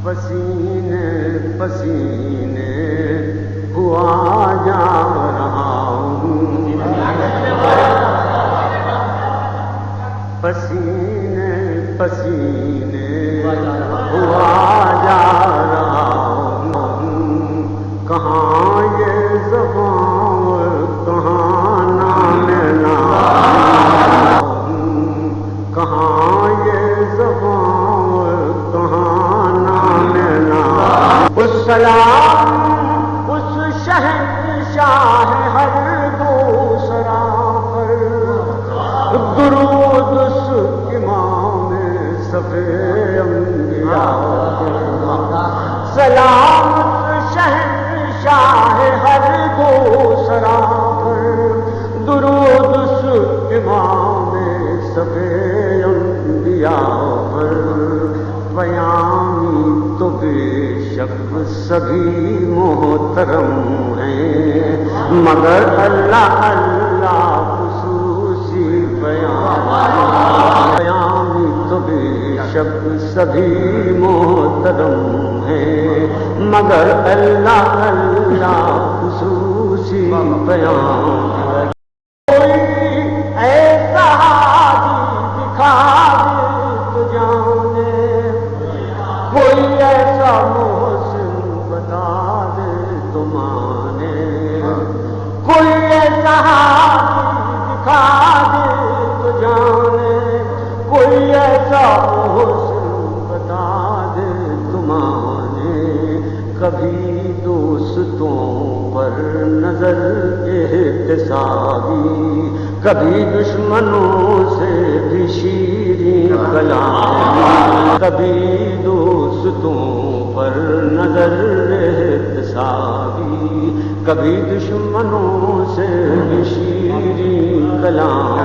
پسینے پسینے ہوا جا رہا ہوں، پسینے پسینے ہوا جا رہا ہوں، کہاں یہ زبان کہاں نام کہاں یہ زبان کہاں نام اس سلام اس شہنشاہ ہر دوسرا پر، درود اس امام صفِ انبیاء پر، سلام اس شہنشاہ ہر دوسرا پر، درود اس امام صفِ انبیاء پر، بیانی تو بے شک سبھی محترم ہیں، مگر اللہ اللہ خصوصی بیانی تو بے شک سبھی محترم ہیں، مگر اللہ اللہ خصوصی بیان۔ کوئی ایسا دکھا دے تو جانے، کوئی ایسا محسن بتا دے تو مانے، کوئی ایسا دکھا دے تو جانے، کوئی ایسا محسن بتا دے تو مانے، کبھی دوستوں پر نظر احتسابی، کبھی دشمنوں سے بھی شیریں کلام، کبھی دوستوں پر نظر احتسابی، کبھی دشمنوں سے بھی شیریں کلام،